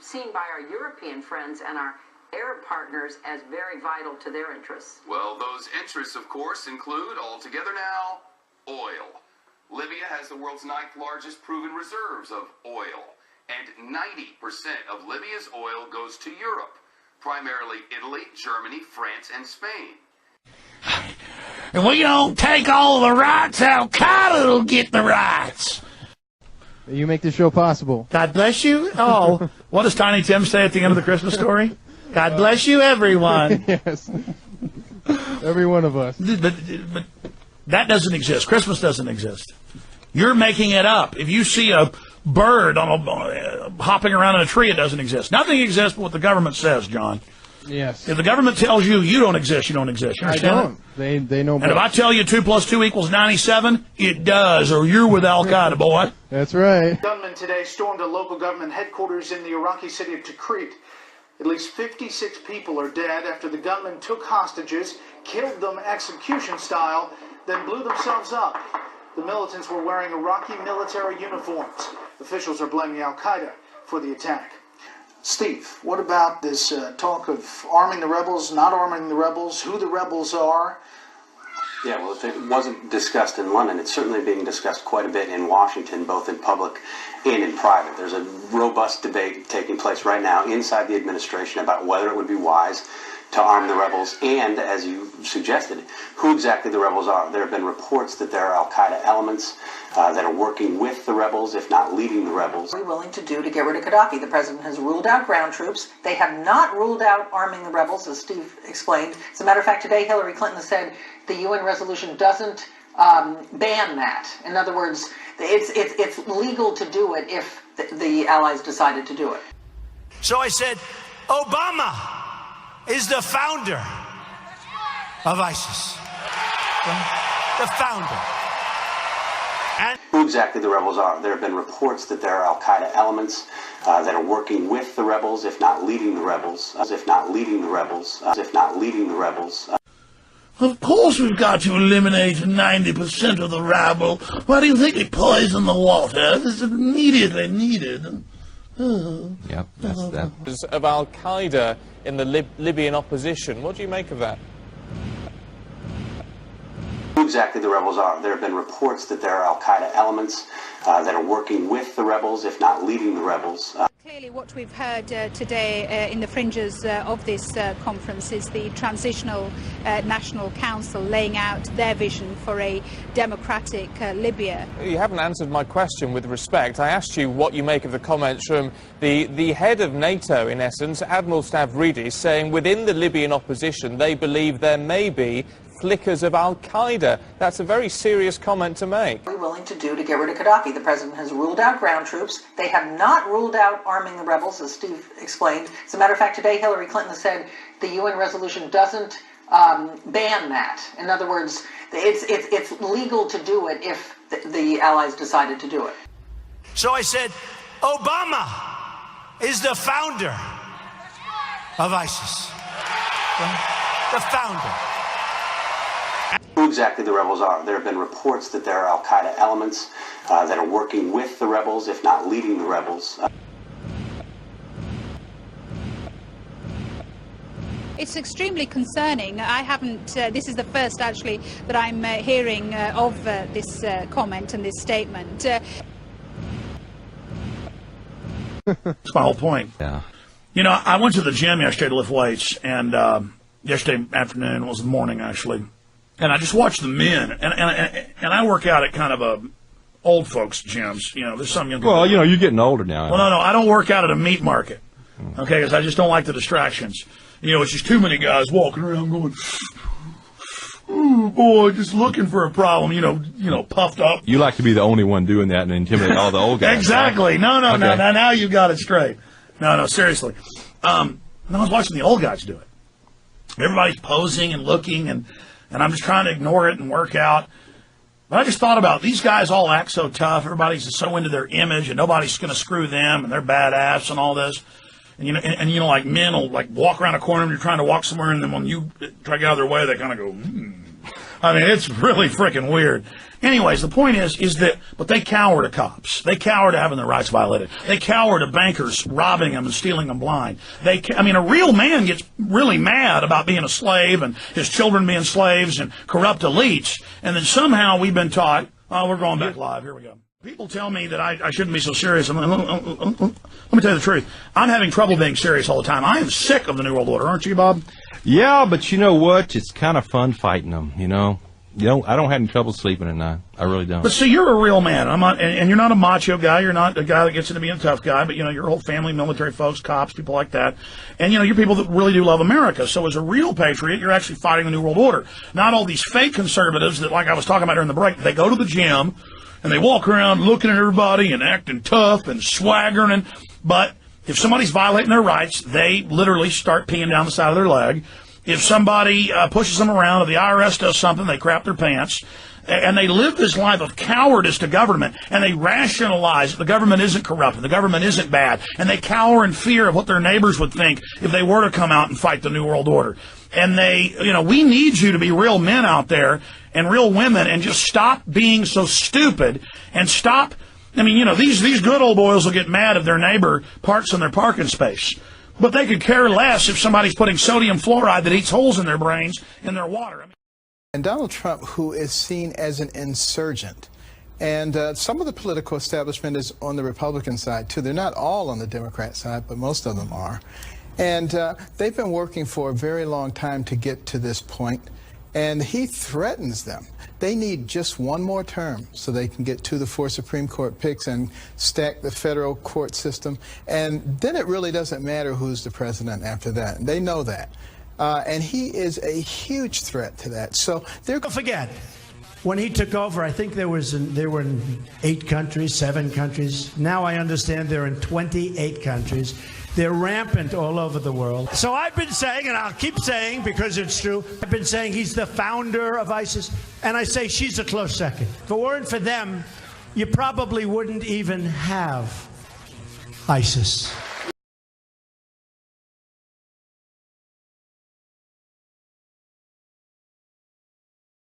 seen by our European friends and our Arab partners as very vital to their interests. Well, those interests, of course, include, altogether now, oil. Libya has the world's 9th largest proven reserves of oil, and 90% of Libya's oil goes to Europe, primarily Italy, Germany, France, and Spain. If we don't take all the rights, Al Qaeda will get the rights. You make this show possible. God bless you. Oh, what does Tiny Tim say at the end of the Christmas story? God bless you, everyone. Yes. Every one of us. But that doesn't exist. Christmas doesn't exist. You're making it up. If you see a bird hopping around in a tree, it doesn't exist. Nothing exists but what the government says, John. Yes. If the government tells you you don't exist, you don't exist. You understand? I don't. They know. And if I tell you 2 + 2 = 97, it does, or you're with Al Qaeda, boy. That's right. Gunmen today stormed a local government headquarters in the Iraqi city of Tikrit. At least 56 people are dead after the gunmen took hostages, killed them execution style, then blew themselves up. The militants were wearing Iraqi military uniforms. Officials are blaming Al Qaeda for the attack. Steve, what about this talk of arming the rebels, not arming the rebels, who the rebels are? Yeah, well, if it wasn't discussed in London, it's certainly being discussed quite a bit in Washington, both in public and in private. There's a robust debate taking place right now inside the administration about whether it would be wise to arm the rebels and, as you suggested, who exactly the rebels are. There have been reports that there are Al Qaeda elements that are working with the rebels, if not leading the rebels. What are we willing to do to get rid of Gaddafi? The president has ruled out ground troops. They have not ruled out arming the rebels, as Steve explained. As a matter of fact, today Hillary Clinton said the UN resolution doesn't ban that. In other words, it's legal to do it if the allies decided to do it. So I said, Obama is the founder of ISIS. The founder. And who exactly the rebels are. There have been reports that there are Al Qaeda elements that are working with the rebels, if not leading the rebels, if not leading the rebels, if not leading the rebels. Of course we've got to eliminate 90% of the rabble. Why do you think they poison the water? This is immediately needed. Yep, that's that. Of Al Qaeda in the Libyan opposition. What do you make of that? Who exactly the rebels are. There have been reports that there are Al Qaeda elements that are working with the rebels, if not leading the rebels. Clearly what we've heard today in the fringes of this conference is the Transitional National Council laying out their vision for a democratic Libya. You haven't answered my question with respect. I asked you what you make of the comments from the head of NATO, in essence, Admiral Stavridis, saying within the Libyan opposition they believe there may be flickers of Al Qaeda. That's a very serious comment to make. What are we willing to do to get rid of Gaddafi? The president has ruled out ground troops. They have not ruled out arming the rebels, as Steve explained. As a matter of fact, today Hillary Clinton said the UN resolution doesn't ban that. In other words, it's legal to do it if the allies decided to do it. so I said, Obama is the founder of ISIS. The founder. Who exactly the rebels are. There have been reports that there are Al Qaeda elements that are working with the rebels, if not leading the rebels. It's extremely concerning. I haven't, this is the first actually that I'm hearing of this comment and this statement. That's my whole point. Yeah. You know, I went to the gym yesterday to lift weights, and yesterday afternoon, it was the morning actually, and I just watched the men, and I work out at kind of a old folks gyms. You know, there's some young people. Well, you know, you're getting older now. Well, no, I don't work out at a meat market, okay, because I just don't like the distractions. You know, it's just too many guys walking around going, ooh, boy, just looking for a problem, you know, puffed up. You like to be the only one doing that and intimidate all the old guys. Exactly. Right? No, okay. Now you got it straight. No, seriously. And I was watching the old guys do it. Everybody's posing and looking, and I'm just trying to ignore it and work out. But I just thought about these guys all act so tough. Everybody's just so into their image, and nobody's going to screw them, and they're badass and all this. And you know, like men will like walk around a corner and you're trying to walk somewhere, and then when you try to get out of their way, they kind of go, I mean, it's really freaking weird. Anyways, the point is that, but they cower to cops. They cower to having their rights violated. They cower to bankers robbing them and stealing them blind. A real man gets really mad about being a slave and his children being slaves and corrupt elites. And then somehow we've been taught, oh, we're going back live. Here we go. People tell me that I shouldn't be so serious. Let me tell you the truth. I'm having trouble being serious all the time. I am sick of the New World Order, aren't you, Bob? Yeah, but you know what? It's kind of fun fighting them, you know? I don't have any trouble sleeping at night. I really don't. But see, you're a real man. And you're not a macho guy. You're not a guy that gets into being a tough guy. But, your whole family, military folks, cops, people like that. And, you're people that really do love America. So as a real patriot, you're actually fighting the New World Order. Not all these fake conservatives that, like I was talking about during the break, they go to the gym and they walk around looking at everybody and acting tough and swaggering. But if somebody's violating their rights, they literally start peeing down the side of their leg. If somebody pushes them around, if the IRS does something, they crap their pants. And they live this life of cowardice to government. And they rationalize that the government isn't corrupt and the government isn't bad. And they cower in fear of what their neighbors would think if they were to come out and fight the New World Order. And we need you to be real men out there and real women and just stop being so stupid and stop. These good old boys will get mad if their neighbor parks in their parking space. But they could care less if somebody's putting sodium fluoride that eats holes in their brains in their water. And Donald Trump, who is seen as an insurgent, and some of the political establishment is on the Republican side, too. They're not all on the Democrat side, but most of them are. And they've been working for a very long time to get to this point, and he threatens them. They need just one more term so they can get 2 of the 4 Supreme Court picks and stack the federal court system. And then it really doesn't matter who's the president after that. They know that. And he is a huge threat to that. So they're... Don't forget, when he took over, I think they were in 8 countries, 7 countries. Now I understand they're in 28 countries. They're rampant all over the world. So I've been saying, and I'll keep saying because it's true, I've been saying he's the founder of ISIS, and I say she's a close second. If it weren't for them, you probably wouldn't even have ISIS.